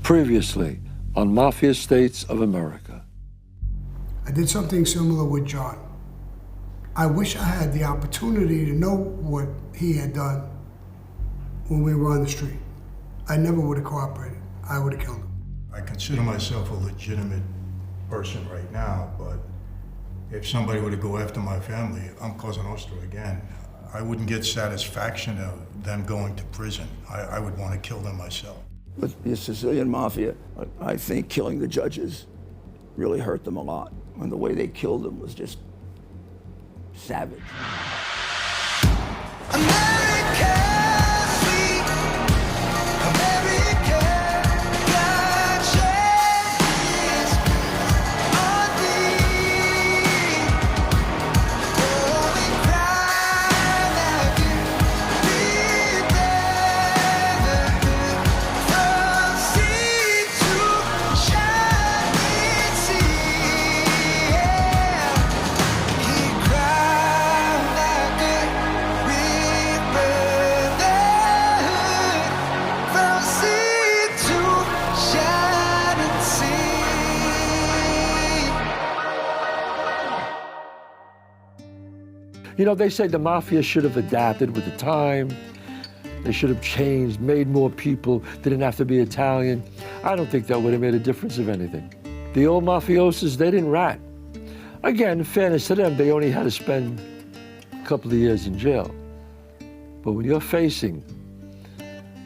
Previously on Mafia States of America. I did something similar with John. I wish I had the opportunity to know what he had done when we were on the street. I never would have cooperated. I would have killed him. I consider myself a legitimate person right now, but if somebody were to go after my family, I'm Cosa Nostra again. I wouldn't get satisfaction of them going to prison. I would want to kill them myself. With the Sicilian Mafia, I think killing the judges really hurt them a lot. And the way they killed them was just savage. You know, they say the Mafia should have adapted with the time. They should have changed, made more people, didn't have to be Italian. I don't think that would have made a difference of anything. The old mafiosos, they didn't rat. Again, in fairness to them, they only had to spend a couple of years in jail. But when you're facing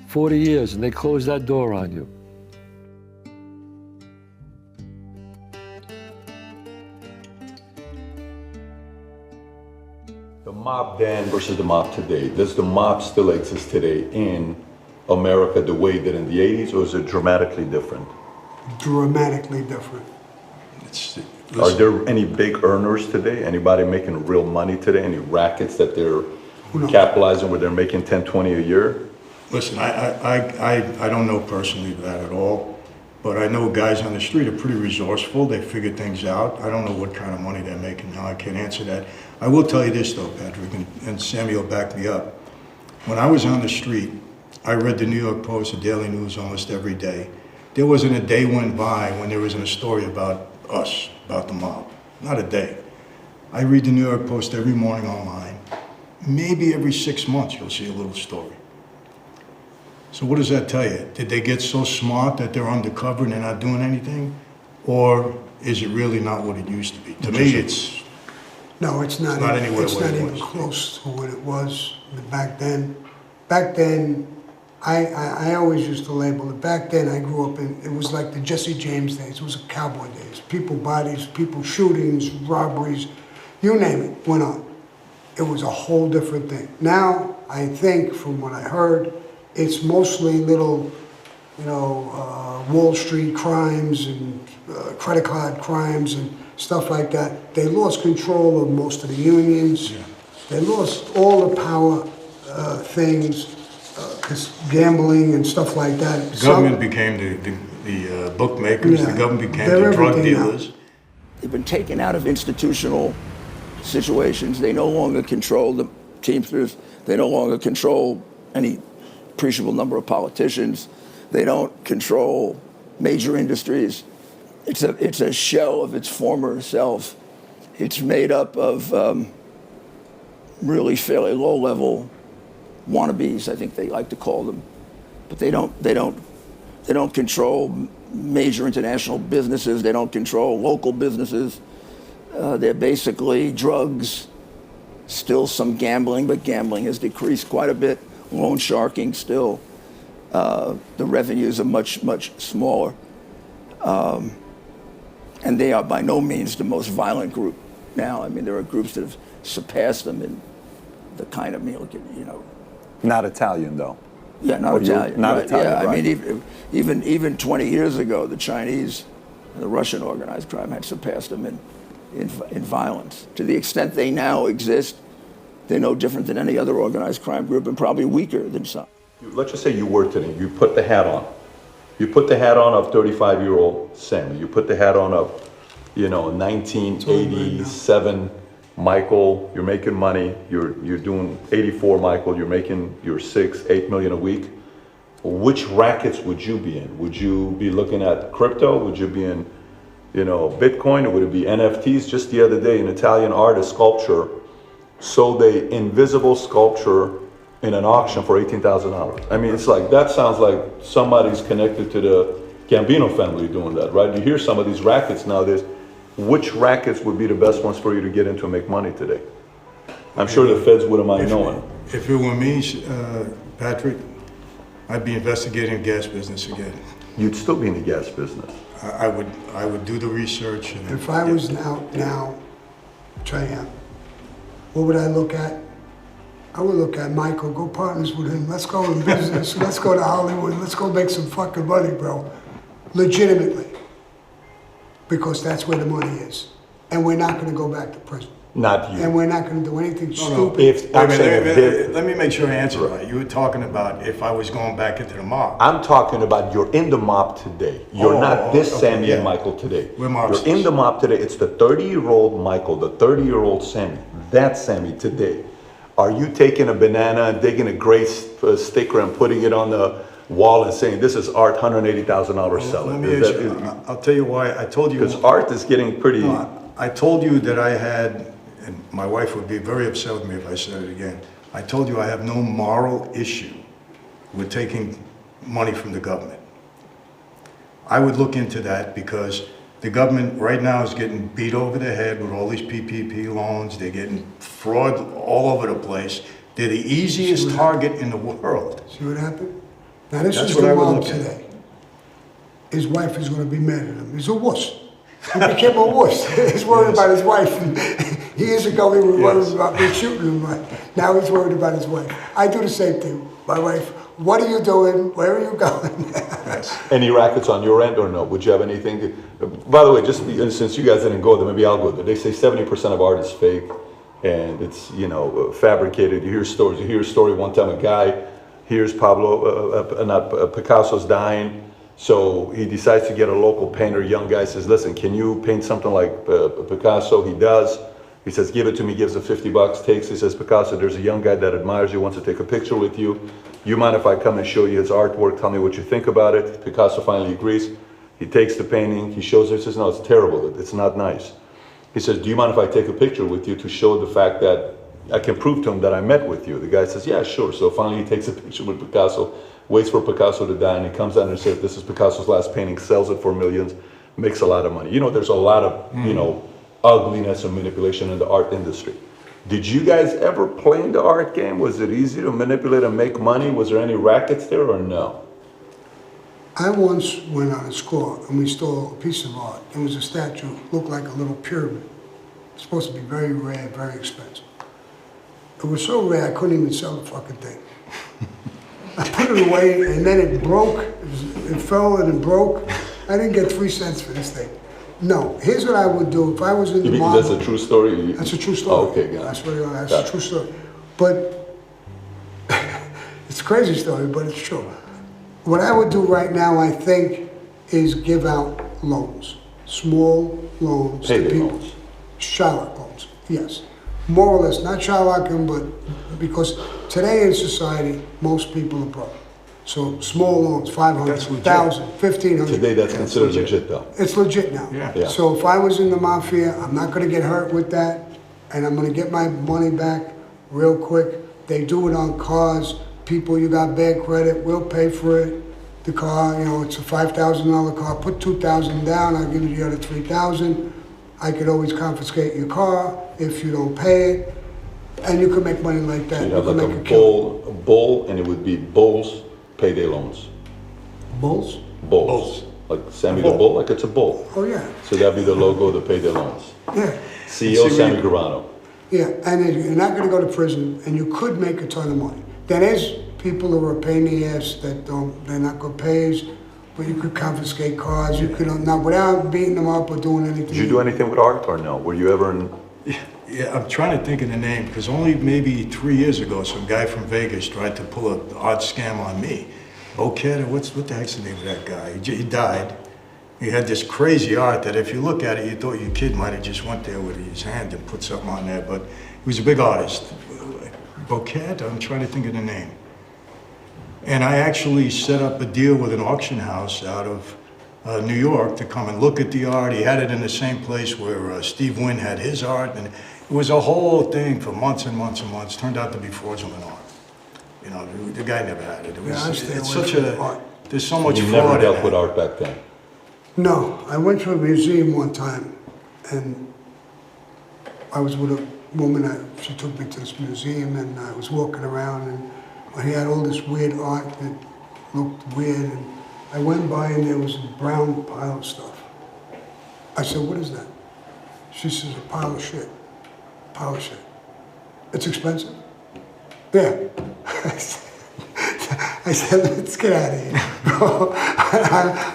40 years and they close that door on you, the mob then versus the mob today. Does the mob still exist today in America the way that in the 80s, or is it dramatically different? Dramatically different. Are there any big earners today? Anybody making real money today? Any rackets that they're capitalizing where they're making 10, 20 a year? Listen, I don't know personally that at all, but I know guys on the street are pretty resourceful. They figure things out. I don't know what kind of money they're making now. I can't answer that. I will tell you this though, Patrick, and Samuel backed me up. When I was on the street, I read the New York Post, the Daily News almost every day. There wasn't a day went by when there wasn't a story about us, about the mob. Not a day. I read the New York Post every morning online. Maybe every 6 months you'll see a little story. So what does that tell you? Did they get so smart that they're undercover and they're not doing anything? Or is it really not what it used to be? To me, it's... No, it's not. It's not even close to what it was back then. Back then, I always used to label it. Back then, I grew up in, it was like the Jesse James days. It was a cowboy days. People bodies, people shootings, robberies, you name it, went on. It was a whole different thing. Now, I think, from what I heard, it's mostly little, you know, Wall Street crimes and credit card crimes and stuff like that. They lost control of most of the unions. Yeah. They lost all the power things, gambling and stuff like that. The government became the bookmakers. Yeah, the government became the drug dealers. Now. They've been taken out of institutional situations. They no longer control the Teamsters. They no longer control any appreciable number of politicians. They don't control major industries. It's a shell of its former self. It's made up of really fairly low-level wannabes, I think they like to call them, but they don't control major international businesses. They don't control local businesses. They're basically drugs, still some gambling, but gambling has decreased quite a bit. Loan sharking still. The revenues are much, much smaller. And they are by no means the most violent group now. I mean, there are groups that have surpassed them in the kind of, you know. Not Italian, though. Yeah, not Italian. Not right? Italian, yeah, right. I mean, even 20 years ago, the Chinese and the Russian organized crime had surpassed them in violence. To the extent they now exist, they're no different than any other organized crime group and probably weaker than some. Let's just say you were today. You put the hat on. You put the hat on of 35-year-old Sammy. You put the hat on of, 1987 Michael. You're making money. You're doing 84 Michael. You're making your $6-8 million a week. which rackets would you be in? Would you be looking at crypto? Would you be in, Bitcoin? Or would it be NFTs? Just the other day, an Italian artist, sculpture, sold a invisible sculpture in an auction for $18,000. I mean, it's like, that sounds like somebody's connected to the Gambino family doing that, right? You hear some of these rackets nowadays. Which rackets would be the best ones for you to get into and make money today? I'm sure the feds wouldn't mind knowing. If it were me, Patrick, I'd be investigating the gas business again. You'd still be in the gas business. I would do the research. And If I was now, try out, what would I look at? I would look at Michael, go partners with him. Let's go in business. Let's go to Hollywood. Let's go make some fucking money, bro. Legitimately. Because that's where the money is. And we're not going to go back to prison. Not you. And we're not going to do anything stupid. If, I'm saying if they- Let me make sure I answer right. You were talking about if I was going back into the mob. I'm talking about you're in the mob today. You're not this okay, Sammy yeah. and Michael today. We're mobsters. You're in the mob today. It's the 30-year-old Michael, the 30-year-old Sammy. That's Sammy today. Are you taking a banana and digging a gray sticker and putting it on the wall and saying, this is art, $180,000 seller? Let me ask you, I'll tell you why. I told you. Because art is getting pretty... No, I told you that I had, and my wife would be very upset with me if I said it again. I told you I have no moral issue with taking money from the government. I would look into that because the government right now is getting beat over the head with all these PPP loans. They're getting fraud all over the place. They're the easiest target in the world. See what happened? Now this That's is what the I would mob look at. today. His wife is going to be mad at him. He's a wuss. He became a wuss. He's worried about his wife. Years ago he was worried about me shooting him. But now he's worried about his wife. I do the same thing. My wife, what are you doing? Where are you going? Any rackets on your end or no? Would you have anything? By the way, just since you guys didn't go there, maybe I'll go there. They say 70% of art is fake and it's, fabricated. You hear stories. You hear a story one time, a guy hears Picasso's dying. So he decides to get a local painter. Young guy says, listen, can you paint something like Picasso? He does. He says, give it to me, gives him $50, takes. He says, Picasso, there's a young guy that admires you, wants to take a picture with you. You mind if I come and show you his artwork? Tell me what you think about it. Picasso finally agrees. He takes the painting, he shows it, he says, no, it's terrible, it's not nice. He says, do you mind if I take a picture with you to show the fact that I can prove to him that I met with you? The guy says, yeah, sure. So finally he takes a picture with Picasso, waits for Picasso to die, and he comes down and says, this is Picasso's last painting, sells it for millions, makes a lot of money. There's a lot of, ugliness and manipulation in the art industry. Did you guys ever play in the art game? Was it easy to manipulate and make money? Was there any rackets there or no? I once went on a score and we stole a piece of art. It was a statue, looked like a little pyramid. It's supposed to be very rare, very expensive. It was so rare I couldn't even sell the fucking thing. I put it away and then it broke. It fell and it broke. I didn't get 3 cents for this thing. No, here's what I would do if I was in the mob. That's a true story? That's a true story. Oh, okay, got it. That's a true story. But it's a crazy story, but it's true. What I would do right now, I think, is give out loans. Small loans to Payday people. loans. Shylock loans, yes. More or less, not Shylock, but because today in society, most people are broke. So small loans, 500, That's legit. 1,000, 1,500. Today that's considered legit though. It's legit now. Yeah. So if I was in the mafia, I'm not going to get hurt with that, and I'm going to get my money back real quick. They do it on cars. People, you got bad credit, we'll pay for it. The car, it's a $5,000 car. Put $2,000 down, I'll give you the other $3,000. I could always confiscate your car if you don't pay it, and you could make money like that. So you have could like make a killing. bull, and it would be bulls payday loans. Bulls? Bulls. Like Sammy the Bull, like it's a bull. Oh yeah. So that'd be the logo of the payday loans. Yeah. CEO Sammy Garano. Yeah, and then you're not going to go to prison, and you could make a ton of money. There is people who are a pain in the ass that they're not good payers, but you could confiscate cars. You could not without beating them up or doing anything. Did you do anything with art or no? Were you ever in? Yeah, I'm trying to think of the name, because only maybe 3 years ago, some guy from Vegas tried to pull an art scam on me. Okeda, what the heck's the name of that guy? He died. He had this crazy art that if you look at it, you thought your kid might have just went there with his hand and put something on there, but he was a big artist. Bouquet, I'm trying to think of the name. And I actually set up a deal with an auction house out of New York to come and look at the art. He had it in the same place where Steve Wynn had his art, and it was a whole thing for months and months and months. Turned out to be fraudulent art. You know, the guy never had it. It was, I stay it's away such from a, art. there's so much You fraud never in dealt that. with art back then. No, I went to a museum one time, and I was with a woman. She took me to this museum, and I was walking around, and he had all this weird art that looked weird. And I went by, and there was a brown pile of stuff. I said, "What is that?" She says, "A pile of shit. Pile of shit. It's expensive." Yeah. I said, "Let's get out of here, bro.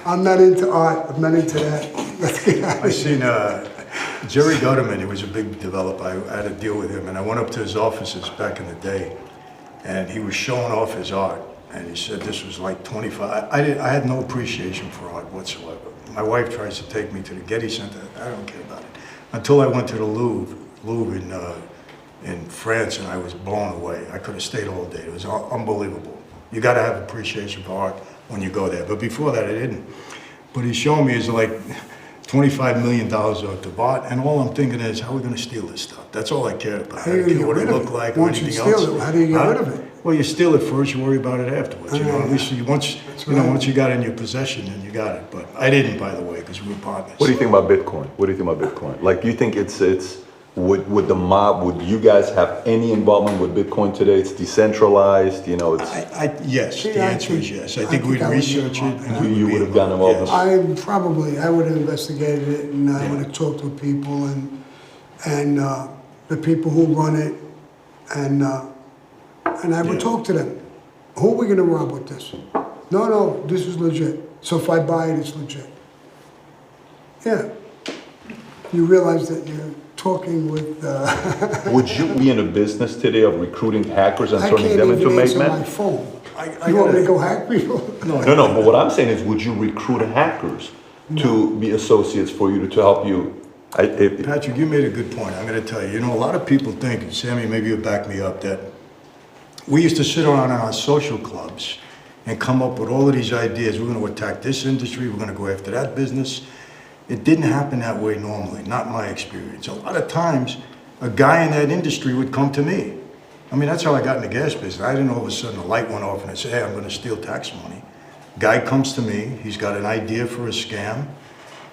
I'm not into art. I'm not into that. Let's get out of I here." seen Jerry Gutterman. He was a big developer. I had a deal with him, and I went up to his offices back in the day, and he was showing off his art. And he said this was like 25. I had no appreciation for art whatsoever. My wife tries to take me to the Getty Center. I don't care about it. Until I went to the Louvre in France, and I was blown away. I could have stayed all day. It was unbelievable. You got to have appreciation for art when you go there. But before that, I didn't. But he's showing me is like $25 million worth of art, and all I'm thinking is, how are we going to steal this stuff? That's all I care about. How I are you don't gonna care what get it rid of looked it? like or Once you anything steal else. it, how do you get rid of it? Well, you steal it first, you worry about it afterwards. You know, at least once right. once you got it in your possession, then you got it. But I didn't, by the way, because we were partners. What do you think about Bitcoin? What do you think about Bitcoin? Like, do you think it's would the mob, would you guys have any involvement with Bitcoin today? It's decentralized, you know, it's, Yes, the I answer is think- yes. I I think think we'd I would be research it. involved in and that. we would You be would have gotten involved yes. I would have investigated it, and I would have talked with people and the people who run it, and I would Yeah. talk to them. Who are we going to rob with this? No, this is legit. So if I buy it, it's legit. Yeah. You realize that you're talking with. would you be in a business today of recruiting hackers and I turning can't them into even made answer my men? phone. I You want me gotta- to go hack people? No, but what I'm saying is, would you recruit hackers to be associates for you to help you? Patrick, you made a good point. I'm going to tell you. You know, a lot of people think, and Sammy, maybe you'll back me up, that we used to sit around in our social clubs and come up with all of these ideas. We're going to attack this industry. We're going to go after that business. It didn't happen that way normally, not my experience. A lot of times, a guy in that industry would come to me. I mean, that's how I got in the gas business. I didn't all of a sudden a light went off and I said, hey, I'm going to steal tax money. Guy comes to me. He's got an idea for a scam.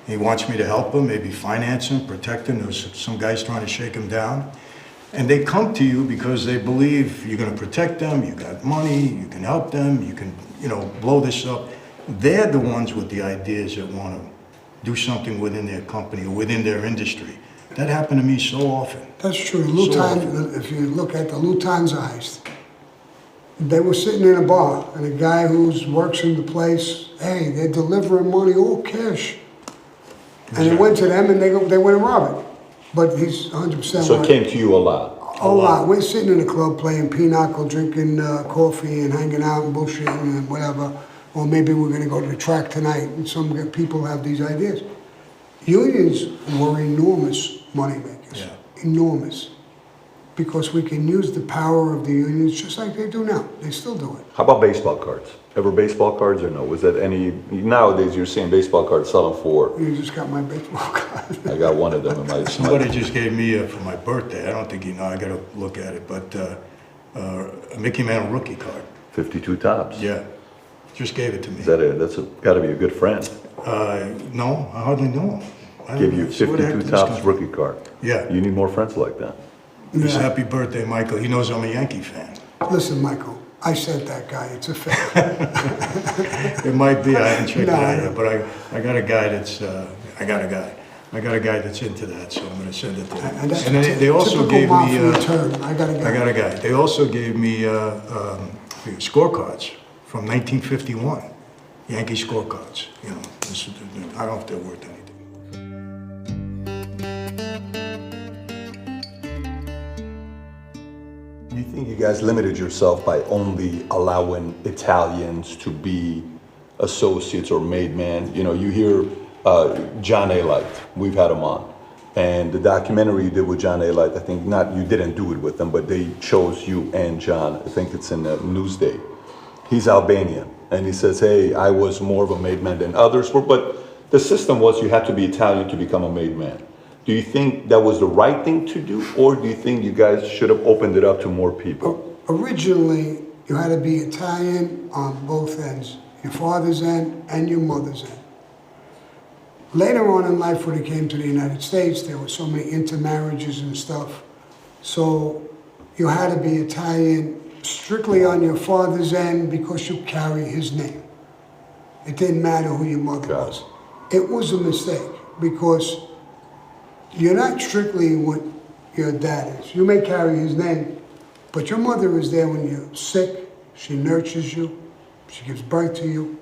He wants me to help him, maybe finance him, protect him. There's some guys trying to shake him down. And they come to you because they believe you're going to protect them, you got money, you can help them, you can, blow this up. They're the ones with the ideas that want to do something within their company or within their industry. That happened to me so often. That's true. If you look at the Lufthansa heist, they were sitting in a bar, and a guy who works in the place, hey, they're delivering money, all cash. And it went to them, and they went and robbed it. But he's 100% So it right. came to you a lot. A lot. We're sitting in a club playing pinochle, drinking coffee and hanging out and bullshitting and whatever. Or maybe we're going to go to the track tonight, and some people have these ideas. Unions were enormous moneymakers. Yeah. Enormous. Because we can use the power of the unions just like they do now. They still do it. How about baseball cards? Ever baseball cards or no? Was that any, nowadays you're seeing baseball cards selling for, You just got my baseball card. I got one of them in my, Somebody just gave me for my birthday. I don't think you know. I got to look at it, but a Mickey Mantle rookie card. 52 tops. Yeah, just gave it to me. Is that that's got to be a good friend. No, I hardly know him. I don't Give know. you So where the heck 52 did this tops come from? rookie card. Yeah. You need more friends like that. Just Yeah. happy birthday, Michael. He knows I'm a Yankee fan. Listen, Michael, I sent that guy. It's a fact. It might be. I haven't checked No. it out yet, but I got a guy that's I got a guy that's into that, so I'm going to send it to him. And that's And then they also typical gave me. mafia term. I got a guy. I got a guy. They also gave me scorecards from 1951, Yankee scorecards. I don't know if they're worth anything. Do you think you guys limited yourself by only allowing Italians to be associates or made men? You know, you hear John A. Light, we've had him on. And the documentary you did with John A. Light, I think you didn't do it with them, but they chose you and John. I think it's in Newsday. he's Albanian, and he says, hey, I was more of a made man than others were, but the system was you had to be Italian to become a made man. Do you think that was the right thing to do, or do you think you guys should have opened it up to more people? Originally, you had to be Italian on both ends, your father's end and your mother's end. Later on in life, when it came to the United States, there were so many intermarriages and stuff. So you had to be Italian strictly on your father's end because you carry his name. It didn't matter who your mother was. It was a mistake because you're not strictly what your dad is. You may carry his name, but your mother is there when you're sick. She nurtures you. She gives birth to you.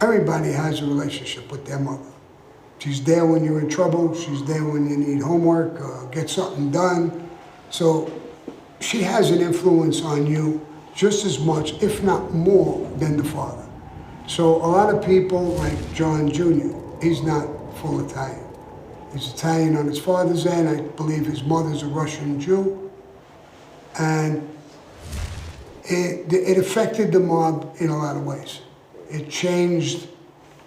Everybody has a relationship with their mother. She's there when you're in trouble. She's there when you need homework, get something done. So she has an influence on you just as much, if not more, than the father. So a lot of people, like John Jr., he's not full Italian. He's Italian on his father's end. I believe his mother's a Russian Jew. And it affected the mob in a lot of ways. It changed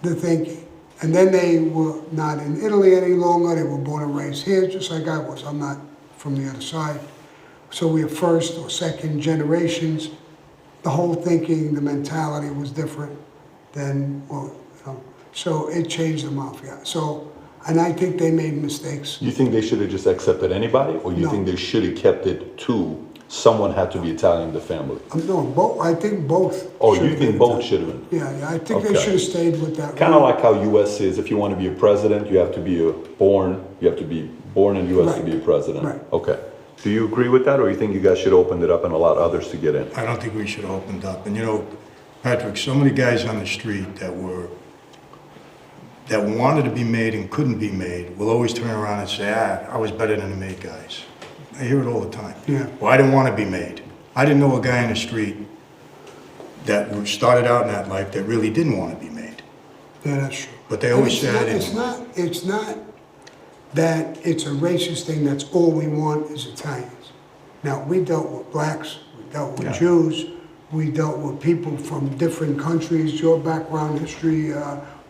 the thinking. And then they were not in Italy any longer. They were born and raised here, just like I was. I'm not from the other side. So we are first or second generations. The whole thinking, the mentality was different than, well, you know, so it changed the mafia. So, and I think they made mistakes. You think they should have just accepted anybody, or you think they should have kept it to someone had to be Italian in the family? No, both. I think both. Oh, you think both should have been? Yeah, I think they should have stayed with that. Kind of like how U.S. is. If you want to be a president, you have to be born in U.S. to be a president. Right. Okay. Do you agree with that, or you think you guys should open it up and allow others to get in? I don't think we should have opened up. And you know, Patrick, so many guys on the street that wanted to be made and couldn't be made will always turn around and say, I was better than the made guys. I hear it all the time. Yeah. Well, I didn't want to be made. I didn't know a guy in the street that started out in that life that really didn't want to be made. Yeah, that's true. But they always said said it's not that it's a racist thing. That's all we want is Italians. Now, we dealt with blacks, we dealt with Jews, we dealt with people from different countries, your background, history.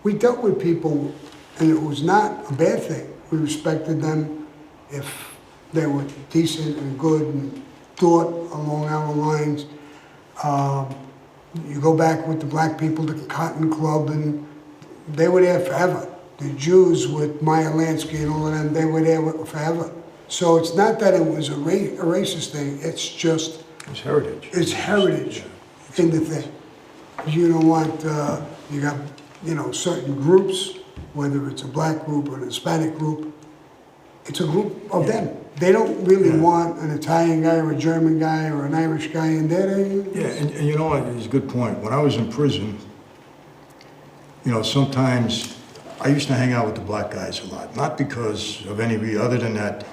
We dealt with people, and it was not a bad thing. We respected them if they were decent and good and thought along our lines. You go back with the black people, the Cotton Club, and they were there forever. The Jews with Meyer Lansky and all of them, they were there forever. So it's not that it was a racist thing, it's just... it's heritage. It's heritage in the thing. You don't want, you got, you know, certain groups, whether it's a black group or an Hispanic group, it's a group of them. They don't really want an Italian guy or a German guy or an Irish guy in there. And you know what, it's a good point. When I was in prison, you know, sometimes I used to hang out with the black guys a lot. Not because of any reason other than that,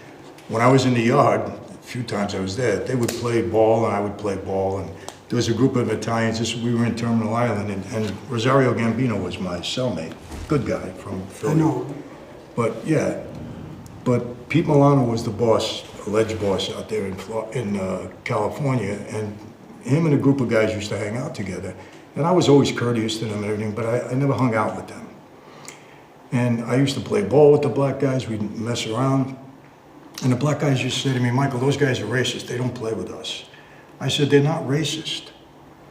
when I was in the yard, a few times I was there, they would play ball and I would play ball. And there was a group of Italians, we were in Terminal Island, and Rosario Gambino was my cellmate. Good guy from Philly. I know. But yeah. But Pete Milano was the boss, alleged boss out there in California, and him and a group of guys used to hang out together. And I was always courteous to them and everything, but I never hung out with them. And I used to play ball with the black guys, we'd mess around. And the black guys used to say to me, Michael, those guys are racist, they don't play with us. I said, they're not racist.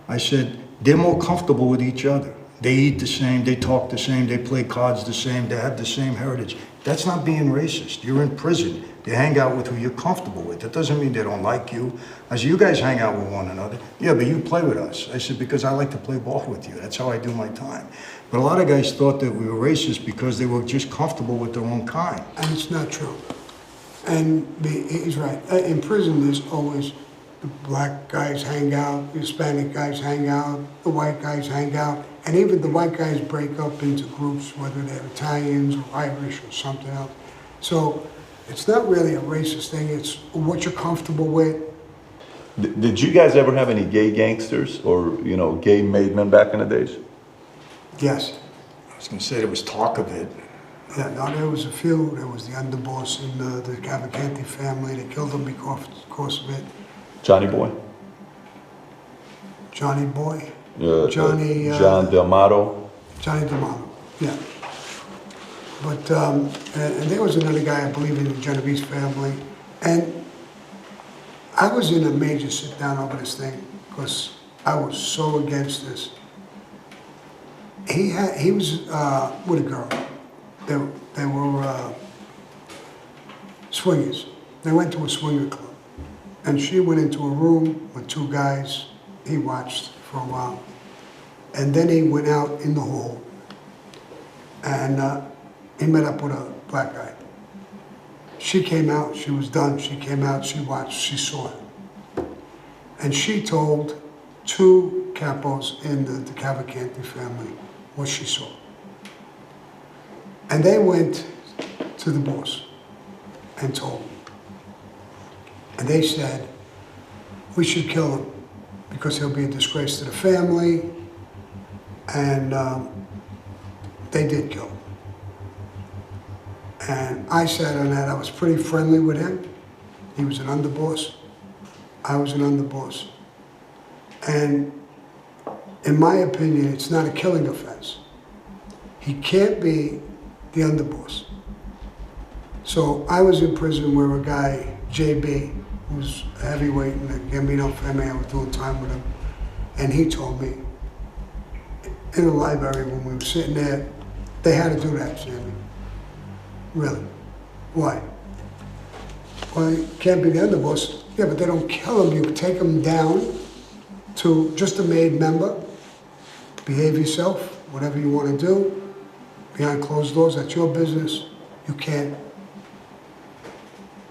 I said, they're more comfortable with each other. They eat the same, they talk the same, they play cards the same, they have the same heritage. That's not being racist. You're in prison. They hang out with who you're comfortable with. That doesn't mean they don't like you. I said, you guys hang out with one another. Yeah, but you play with us. I said, because I like to play ball with you. That's how I do my time. But a lot of guys thought that we were racist because they were just comfortable with their own kind. And it's not true. And he's right. In prison, there's always the black guys hang out, the Hispanic guys hang out, the white guys hang out, and even the white guys break up into groups, whether they're Italians or Irish or something else. So it's not really a racist thing, it's what you're comfortable with. Did you guys ever have any gay gangsters or, you know, gay made men back in the days? Yes. I was going to say there was talk of it. Yeah, no, there was a few. There was the underboss in the Cavalcanti family. They killed him because of it. Johnny Boy? Johnny Boy. John D'Amato. Johnny D'Amato, yeah. But, and there was another guy, I believe, in the Genovese family. And I was in a major sit down over this thing because I was so against this. He was with a girl. They were swingers. They went to a swinger club. And she went into a room with two guys. He watched for a while. And then he went out in the hall. And he met up with a black guy. She came out, she was done. She came out, she watched, she saw it. And she told two capos in the Cavalcanti family what she saw. And they went to the boss and told him. And they said, we should kill him because he'll be a disgrace to the family. And they did kill him. And I sat on that. I was pretty friendly with him. He was an underboss. I was an underboss. And in my opinion, it's not a killing offense. He can't be the underboss. So I was in prison where a guy, JB, who's a heavyweight in the Gambino family, I was doing time with him, and he told me in the library when we were sitting there, they had to do that, Sammy. Really? Why? Well, he can't be the underboss. Yeah, but they don't kill him. You take him down to just a made member. Behave yourself, whatever you want to do. Behind closed doors, that's your business. You can't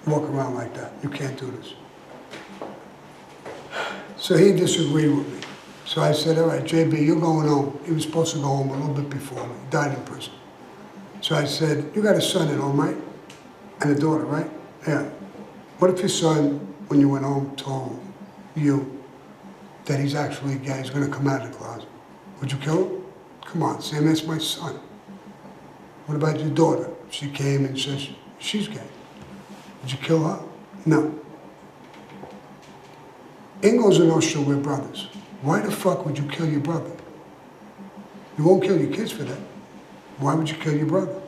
walk around like that. You can't do this. So he disagreed with me. So I said, all right, JB, you're going home. He was supposed to go home a little bit before me. He died in prison. So I said, you got a son at home, right? And a daughter, right? Yeah. What if your son, when you went home, told you that he's actually gay, he's gonna come out of the closet? Would you kill him? Come on, Sam, that's my son. What about your daughter? She came and says she's gay. Would you kill her? No. Ingles and Osho were brothers. Why the fuck would you kill your brother? You won't kill your kids for that. Why would you kill your brother?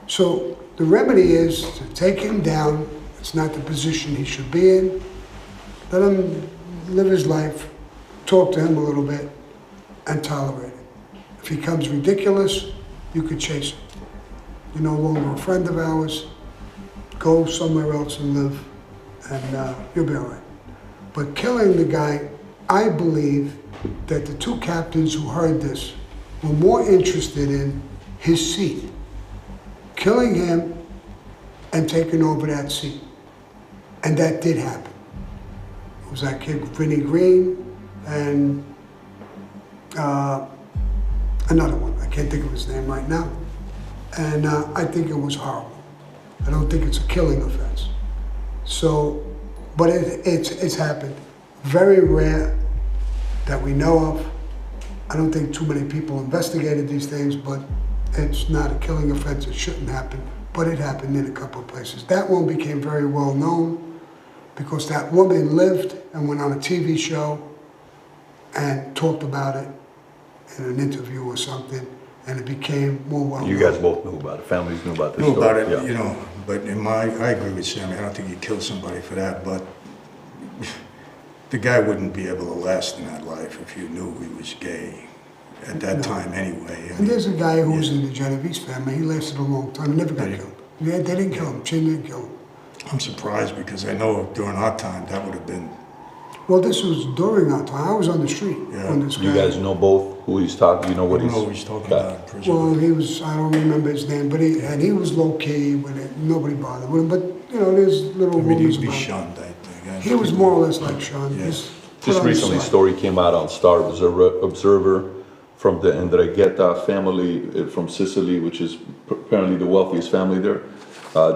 So the remedy is to take him down. It's not the position he should be in. Let him live his life, talk to him a little bit, and tolerate it. If he comes ridiculous, you could chase him. You're no longer a friend of ours. Go somewhere else and live, and you'll be all right. But killing the guy, I believe that the two captains who heard this were more interested in his seat, killing him and taking over that seat. And that did happen. It was that kid, Vinnie Green, and another one. I can't think of his name right now. And I think it was horrible. I don't think it's a killing offense. So, but it's happened. Very rare that we know of. I don't think too many people investigated these things, but it's not a killing offense. It shouldn't happen, but it happened in a couple of places. That one became very well known because that woman lived and went on a TV show and talked about it in an interview or something, and it became more well known. You guys both knew about it. Families knew about this Knew story. about it, Yeah. you know, but I agree with Sammy. I don't think you kill somebody for that, but the guy wouldn't be able to last in that life if you knew he was gay at that time anyway. And there's a guy who was in the Genovese family. He lasted a long time. Never got killed. Yeah, they didn't kill him. Chin didn't kill him. I'm surprised because I know during our time that would have been. Well, this was during our time. I was on the street when this guy. You guys know both who he's talking. You know what I don't know what he's talking about in prison. Well, he was. I don't remember his name, but he was low key with it. Nobody bothered with him. But you know, there's little I mean, rumors he'd be about it. shunned, I think. He was more or less like Sean. Yeah. Just put Just on the recently, a side. story came out on Star Observer from the Ndrangheta family from Sicily, which is apparently the wealthiest family there.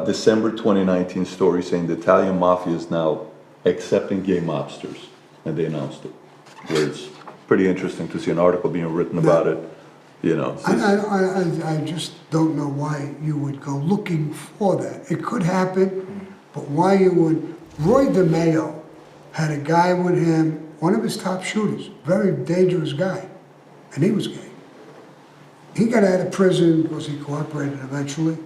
December 2019 story saying the Italian mafia is now accepting gay mobsters, and they announced it. Where it's pretty interesting to see an article being written about it. You know, I just don't know why you would go looking for that. It could happen, but why you would? Roy DeMeo had a guy with him one of his top shooters, very dangerous guy, and he was gay. He got out of prison because he cooperated eventually,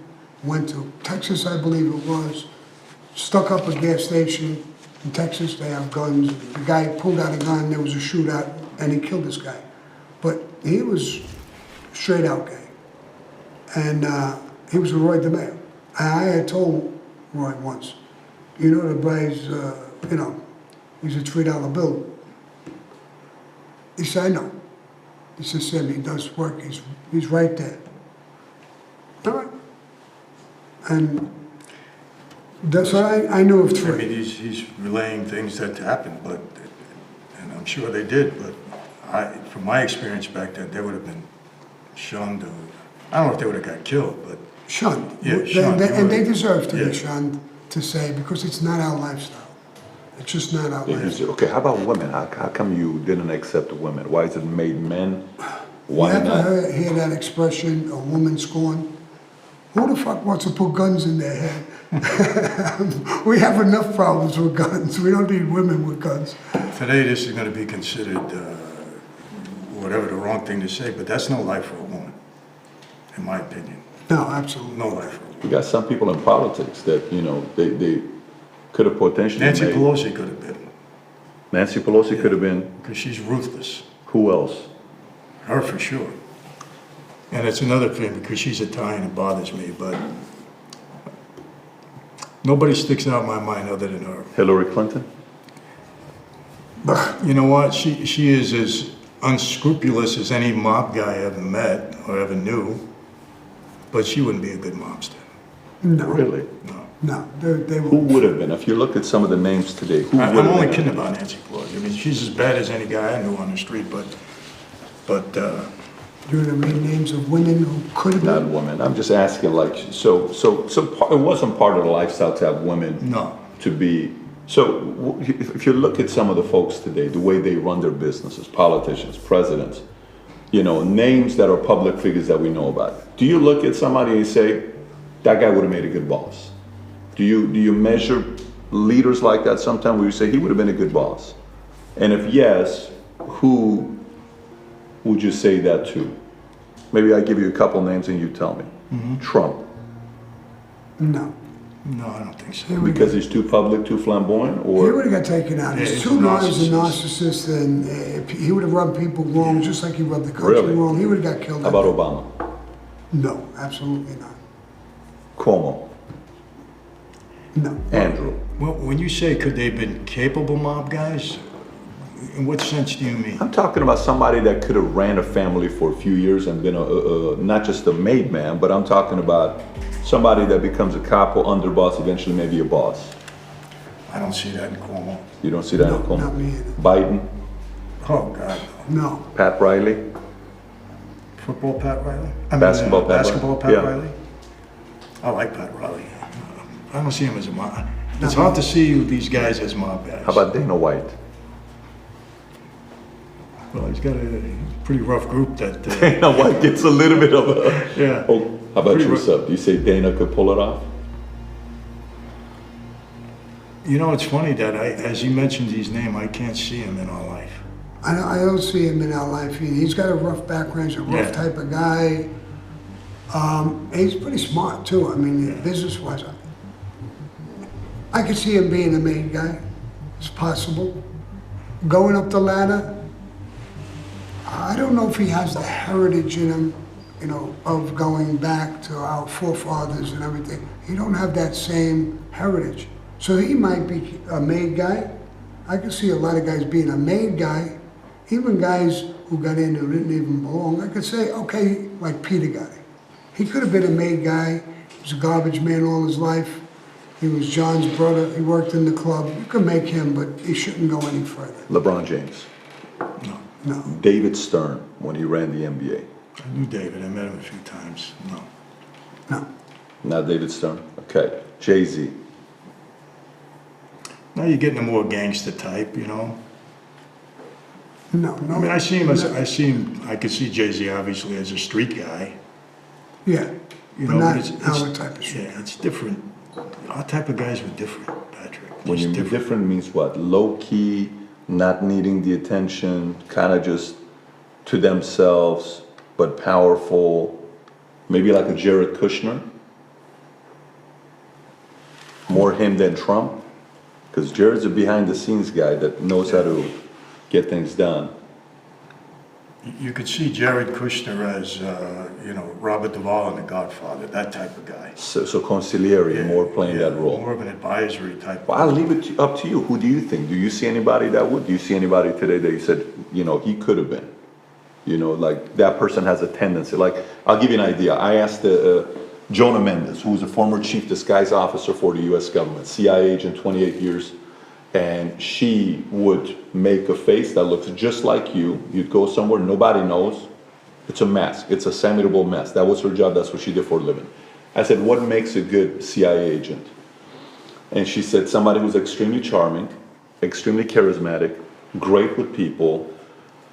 went to Texas, I believe it was, stuck up a gas station. In Texas, they have guns. The guy pulled out a gun, there was a shootout, and he killed this guy. But he was straight out gay. And he was with Roy DeMeo. I had told Roy once, you know, the guy's, you know, he's a $3 bill. He said, I know. He said, Sam, he does work, he's right there. All right. And that's what I knew of I three. mean, he's relaying things that happened, but, and I'm sure they did, but from my experience back then, they would have been shunned. Or, I don't know if they would have got killed, but. Shunned. Yeah, shunned. And they deserve to Yeah. be shunned, to say, because it's not our lifestyle. It's just not our lifestyle. Okay, how about women? How come you didn't accept women? Why is it made men? You Why ever not? hear that expression, a woman scorned? Who the fuck wants to put guns in their head? We have enough problems with guns. We don't need women with guns. Today, this is going to be considered whatever the wrong thing to say, but that's no life for a woman, in my opinion. No, absolutely. No life for a woman. You got some people in politics that, you know, they could have potentially Nancy made. Pelosi could have been, Nancy Pelosi could have been. because she's ruthless. Who else? Her for sure. And it's another thing, because she's Italian, it bothers me, but nobody sticks out in my mind other than her. Hillary Clinton? You know what? She is as unscrupulous as any mob guy I ever met or ever knew, but she wouldn't be a good mobster. No. Really? No. No, they Who were. would have been? If you look at some of the names today, who would I'm have only been? kidding about Nancy Pelosi. I mean, she's as bad as any guy I knew on the street, but You want to read names of women who could have Not been? women. I'm just asking, like, it wasn't part of the lifestyle to have women no. to be. So if you look at some of the folks today, the way they run their businesses, politicians, presidents, you know, names that are public figures that we know about. Do you look at somebody and say, that guy would have made a good boss? Do you measure leaders like that sometime where you say he would have been a good boss? And if yes, who would you say that to? Maybe I give you a couple names and you tell me. Trump, No. No, I don't think so. He would because he's too public, too flamboyant, He or would have got taken out. Yeah, He's he's too a known as a narcissist. narcissist, and he would have rubbed people wrong, just like he rubbed the country Really? wrong. He would have got killed. how about Obama, No, absolutely not. Cuomo, No. Andrew? Well, when you say could they have been capable mob guys, in what sense do you mean? I'm talking about somebody that could have ran a family for a few years and been not just a made man, but I'm talking about somebody that becomes a cop or underboss, eventually maybe a boss. I don't see that in Cuomo. You don't see that in No, Cuomo? not me either. Biden, Oh, God. No. Pat Riley, Football Pat Riley? I mean, Basketball Pat basketball Riley? Pat Yeah. Riley? I like Pat Riley. I don't see him as a mob. It's hard to see these guys as mob guys. how about Dana White? Well, he's got a pretty rough group that. Dana White gets a little bit of a. Yeah. Oh, how about Pretty yourself? Do you say Dana could pull it off? You know, it's funny that as you mentioned his name, I can't see him in our life. I don't see him in our life either. He's got a rough background. He's a rough Yeah. type of guy. He's pretty smart too. I mean, business-wise, I could see him being a main guy. It's possible. Going up the ladder, I don't know if he has the heritage in him, you know, of going back to our forefathers and everything. He don't have that same heritage. So he might be a made guy. I could see a lot of guys being a made guy, even guys who got in who didn't even belong. I could say, okay, like Peter guy. He could have been a made guy. He was a garbage man all his life. He was John's brother. He worked in the club. You could make him, but he shouldn't go any further. LeBron James, No. David Stern when he ran the NBA. I knew David. I met him a few times. No. No. Not David Stern. Okay, Jay-Z. Now you're getting a more gangster type, you know. No. No. I mean, I could see Jay-Z obviously as a street guy. Yeah. You But know, not it's our type of shit. Yeah, it's different. Our type of guys were different, Patrick. When Just you mean different means what? Low key, not needing the attention, kind of just to themselves, but powerful, maybe like a Jared Kushner? More him than Trump? Because Jared's a behind-the-scenes guy that knows how to get things done. You could see Jared Kushner as, Robert Duvall in The Godfather, that type of guy. So consigliere, more playing that role. More of an advisory type. Well, I'll leave it up to you. Who do you think? Do you see anybody that would? Do you see anybody today that you said, he could have been? Like that person has a tendency. Like, I'll give you an idea. I asked Jonah Mendes, who was a former chief disguise officer for the U.S. government, CIA agent, 28 years, and she would make a face that looks just like you. You'd go somewhere, nobody knows. It's a mask. It's a semi-audible mask. That was her job. That's what she did for a living. I said, what makes a good CIA agent? And she said, somebody who's extremely charming, extremely charismatic, great with people,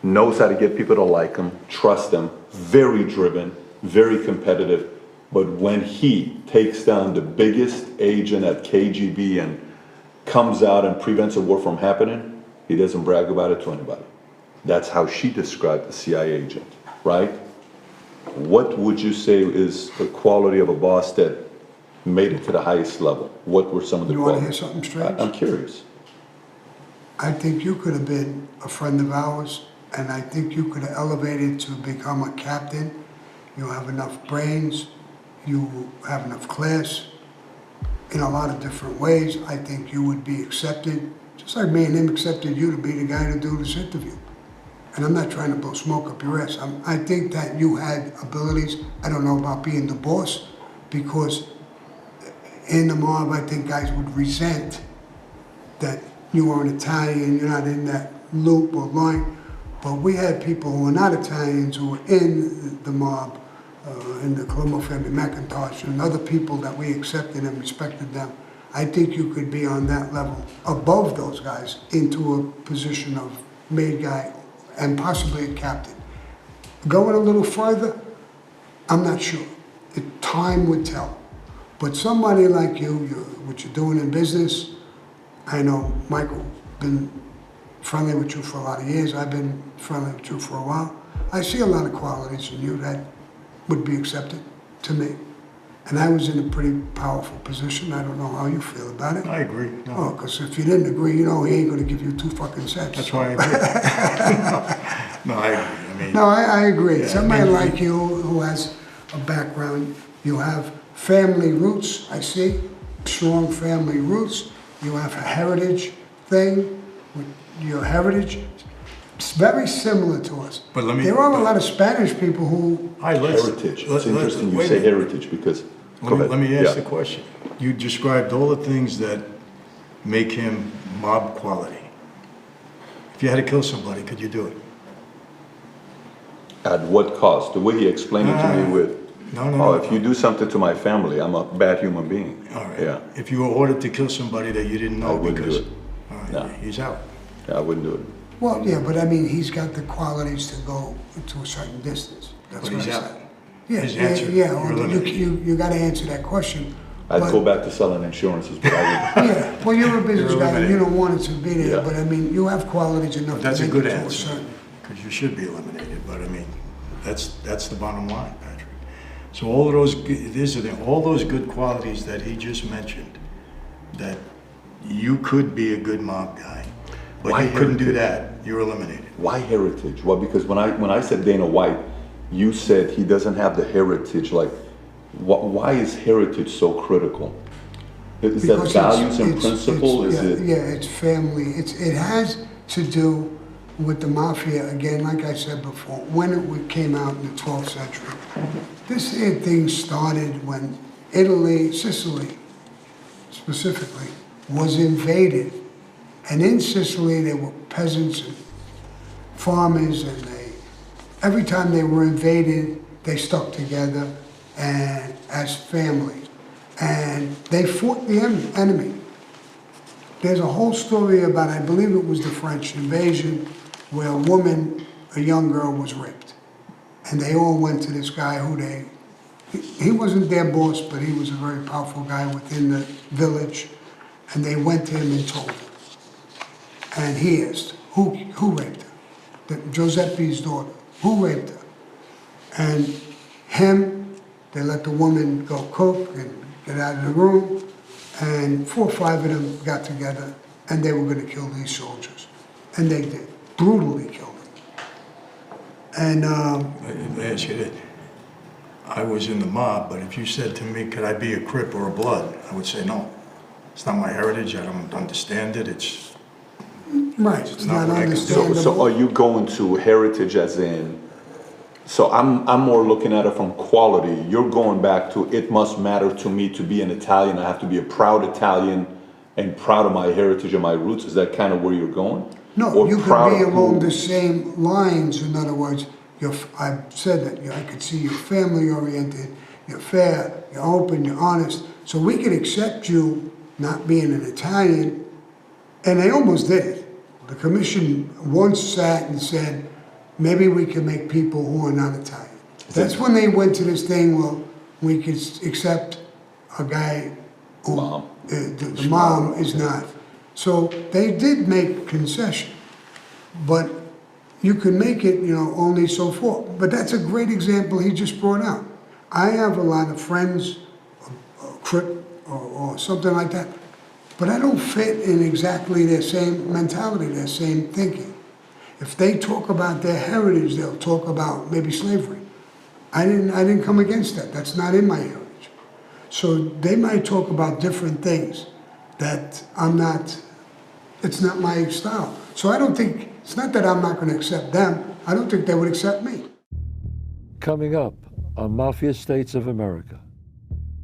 knows how to get people to like him, trust them, very driven, very competitive. But when he takes down the biggest agent at KGB and comes out and prevents a war from happening, he doesn't brag about it to anybody. That's how she described the CIA agent, right? What would you say is the quality of a boss that made it to the highest level? What were some of the You want to hear qualities? something strange? I'm curious. I think you could have been a friend of ours, and I think you could have elevated to become a captain. You have enough brains, you have enough class. In a lot of different ways, I think you would be accepted, just like me and him accepted you to be the guy to do this interview. And I'm not trying to blow smoke up your ass. I think that you had abilities. I don't know about being the boss, because in the mob, I think guys would resent that you are an Italian, you're not in that loop or line. But we had people who were not Italians who were in the mob, in the Colombo family, McIntosh, and other people that we accepted and respected them. I think you could be on that level, above those guys, into a position of made guy and possibly a captain. Going a little further, I'm not sure. Time would tell. But somebody like you, what you're doing in business, I know Michael been friendly with you for a lot of years. I've been friendly with you for a while. I see a lot of qualities in you that would be accepted to me. And I was in a pretty powerful position. I don't know how you feel about it. I agree. No. Oh, because if you didn't agree, he ain't going to give you 2 fucking cents. That's why I agree. No, I agree. No, I agree. Yeah, Somebody like you who has a background, you have family roots, I see, strong family roots. You have a heritage thing with your heritage. It's very similar to us. But let me- there are a lot of Spanish people who... Heritage. It's interesting you say heritage because... Let me ask the question. You described all the things that make him mob quality. If you had to kill somebody, could you do it? At what cost? The way he explained it to me with, No. if you do something to my family, I'm a bad human being. All right. Yeah, If you were ordered to kill somebody that you didn't know I wouldn't because... do it. All right, No. he's out. I wouldn't do it. Well, yeah, but I mean, he's got the qualities to go to a certain distance. That's But what he's I out. said. Yeah, His yeah, answer, yeah. you're Well, eliminated. you got to answer that question. I'd But- go back to selling insurances, but I wouldn't. Yeah, well, you're a business You're guy and you eliminated. don't want it to be there, Yeah. but I mean, you have qualities enough But to that's a make good it to a answer, certain. because you should be eliminated, but I mean, that's the bottom line, Patrick. So all of those, all those good qualities that he just mentioned, that you could be a good mob guy, but Why you couldn't do heritage? that, you're eliminated. Why heritage? Well, because when I said Dana White, you said he doesn't have the heritage. Like, why is heritage so critical? Is that Because values and it's- principle? Is it? Yeah, it's family. It has to do with the mafia, again, like I said before, when it came out in the 12th century. This thing started when Italy, Sicily specifically, was invaded. And in Sicily, there were peasants and farmers, and every time they were invaded, they stuck together and as family. And they fought the enemy. There's a whole story about, I believe it was the French invasion, where a woman, a young girl, was raped. And they all went to this guy who he wasn't their boss, but he was a very powerful guy within the village. And they went to him and told him. And he asked, Who raped her? Giuseppe's daughter. Who raped her? And they let the woman go cook and get out of the room, and 4 or 5 of them got together, and they were going to kill these soldiers. And they did, brutally kill them. And Let me ask you this. I was in the mob, but if you said to me, could I be a Crip or a Blood? I would say no. It's not my heritage, I don't understand it, it's right, it's not what I can do. understandable. So are you going to heritage as in, so I'm more looking at it from quality. You're going back to, it must matter to me to be an Italian. I have to be a proud Italian and proud of my heritage and my roots. Is that kind of where you're going? No, Or you could proud be of along who? the same lines. In other words, I've said that I could see you're family oriented, you're fair, you're open, you're honest. So we could accept you not being an Italian, and they almost did it. The commission once sat and said, maybe we can make people who are not Italian. That's when they went to this thing, well, we could accept a guy who Mom. The mom is not. So they did make concession, but you can make it, only so forth. But that's a great example he just brought out. I have a lot of friends, Crip or something like that, but I don't fit in exactly their same mentality, their same thinking. If they talk about their heritage, they'll talk about maybe slavery. I didn't come against that. That's not in my heritage. So they might talk about different things that it's not my style. So I don't think, it's not that I'm not going to accept them. I don't think they would accept me. Coming up on Mafia States of America.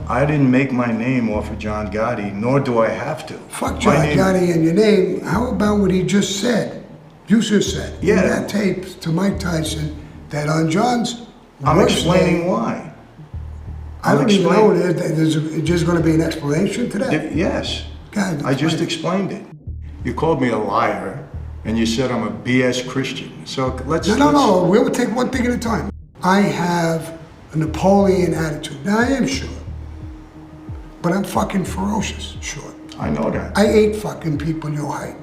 I didn't make my name off of John Gotti, nor do I have to. Fuck John Gotti and your name. How about what he just said? You just said in that tape to Mike Tyson that on John's I'm worst explaining day, why. I don't even know. There's just going to be an explanation to that? Yes. God, I just explained it. You called me a liar, and you said I'm a BS Christian. So let's... No. We'll take one thing at a time. I have a Napoleon attitude. Now, I am short. But I'm fucking ferocious short. I know that. I ate fucking people your height.